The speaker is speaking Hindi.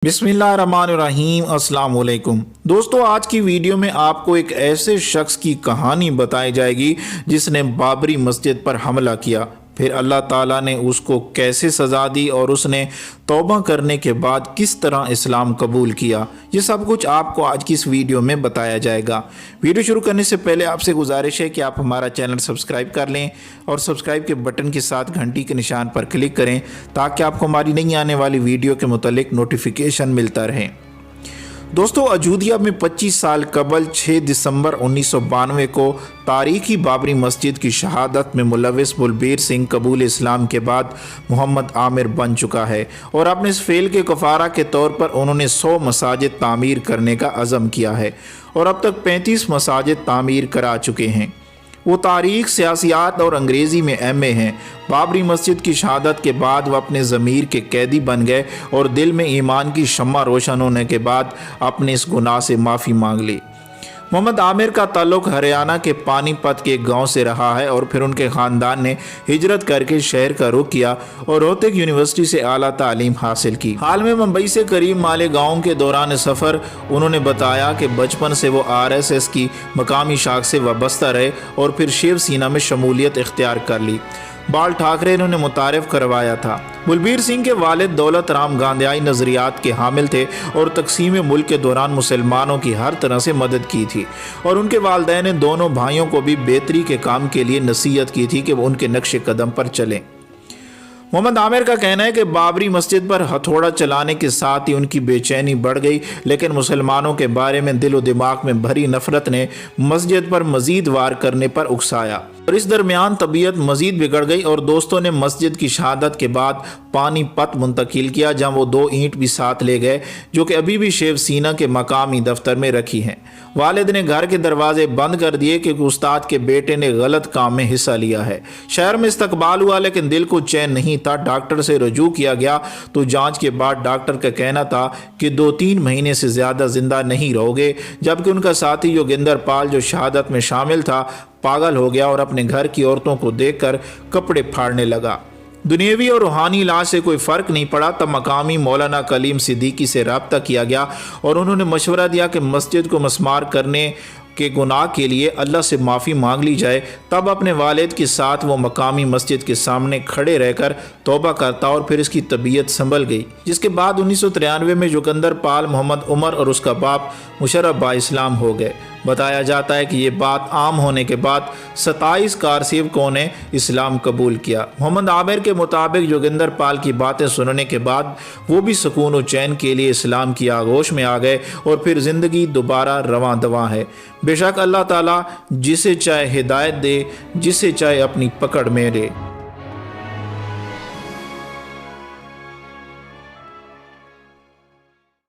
बिस्मिल्लाहिर्रहमानिर्रहीम अस्सलाम वालेकुम दोस्तों, आज की वीडियो में आपको एक ऐसे शख्स की कहानी बताई जाएगी जिसने बाबरी मस्जिद पर हमला किया, फिर अल्लाह ताला ने उसको कैसे सज़ा दी और उसने तौबा करने के बाद किस तरह इस्लाम कबूल किया। ये सब कुछ आपको आज की इस वीडियो में बताया जाएगा। वीडियो शुरू करने से पहले आपसे गुजारिश है कि आप हमारा चैनल सब्सक्राइब कर लें और सब्सक्राइब के बटन के साथ घंटी के निशान पर क्लिक करें ताकि आपको हमारी नई आने वाली वीडियो के मुतालिक नोटिफिकेशन मिलता रहे। दोस्तों, अयोध्या में 25 साल कबल 6 दिसंबर 1992 को तारीखी बाबरी मस्जिद की शहादत में मुलविस बलबीर सिंह कबूल इस्लाम के बाद मोहम्मद आमिर बन चुका है और अपने इस फेल के कफ़ारा के तौर पर उन्होंने 100 मसाजिद तामीर करने का अज़म किया है और अब तक 35 मसाजिद तामीर करा चुके हैं। वो तारीख, सियासियात और अंग्रेज़ी में MA हैं। बाबरी मस्जिद की शहादत के बाद वह अपने ज़मीर के कैदी बन गए और दिल में ईमान की शम्मा रोशन होने के बाद अपने इस गुनाह से माफ़ी मांग ली। मोहम्मद आमिर का ताल्लुक हरियाणा के पानीपत के गांव से रहा है और फिर उनके ख़ानदान ने हिजरत करके शहर का रुख किया और रोहतक यूनिवर्सिटी से आला तालीम हासिल की। हाल में मुंबई से करीब मालेगांव के दौरान सफ़र उन्होंने बताया कि बचपन से वो RSS की मकामी शाख से वाबस्ता रहे और फिर शिवसेना में शमूलियत इख्तियार कर ली। बाल ठाकरे ने उन्हें मुतारिफ करवाया था। बलबीर सिंह के वालिद दौलत राम गांधियाई नज़रियात के हामिल थे और तकसीम मुल्क के दौरान मुसलमानों की हर तरह से मदद की थी और उनके वालिदैन ने दोनों भाइयों को भी बेहतरी के काम के लिए नसीहत की थी कि वो उनके नक्शे कदम पर चलें। मोहम्मद आमिर का कहना है कि बाबरी मस्जिद पर हथौड़ा चलाने के साथ ही उनकी बेचैनी बढ़ गई, लेकिन मुसलमानों के बारे में दिल व दिमाग में भरी नफरत ने मस्जिद पर मजीद वार करने पर उकसाया और इस दरमियान तबीयत मजीद बिगड़ गई और दोस्तों ने मस्जिद की शहादत के बाद पानीपत मुंतकिल किया, जहां वो 2 ईंट भी साथ ले गए जो कि अभी भी शिवसेना के मकामी दफ्तर में रखी हैं। वालिद ने घर के दरवाजे बंद कर दिए क्योंकि उस्ताद के बेटे ने गलत काम में हिस्सा लिया है। शहर में इस्तकबाल हुआ लेकिन दिल को चैन नहीं था। डॉक्टर से रजू किया गया तो जांच के बाद डॉक्टर का कहना था कि 2-3 महीने से ज़्यादा जिंदा नहीं रहोगे, जबकि उनका साथी योगेंद्र पाल जो शहादत में शामिल था पागल हो गया और अपने घर की औरतों को देखकर कपड़े फाड़ने लगा। दुनियावी और रूहानी इलाज से कोई फ़र्क नहीं पड़ा। तब मकामी मौलाना कलीम सिद्दीकी से रब्ता किया गया और उन्होंने मशवरा दिया कि मस्जिद को मस्मार करने के गुनाह के लिए अल्लाह से माफ़ी मांग ली जाए। तब अपने वालिद के साथ वो मकामी मस्जिद के सामने खड़े रहकर तौबा करता और फिर इसकी तबीयत संभल गई, जिसके बाद 1993 में जोगिंदर पाल, मोहम्मद उमर और उसका बाप मुशर्रफ बा इस्लाम हो गए। बताया जाता है कि ये बात आम होने के बाद 27 कारसेवकों ने इस्लाम कबूल किया। मोहम्मद आमिर के मुताबिक जोगिंदर पाल की बातें सुनने के बाद वो भी सुकून और चैन के लिए इस्लाम की आगोश में आ गए और फिर ज़िंदगी दोबारा रवां दवां है। बेशक अल्लाह ताला जिसे चाहे हिदायत दे, जिसे चाहे अपनी पकड़ में ले।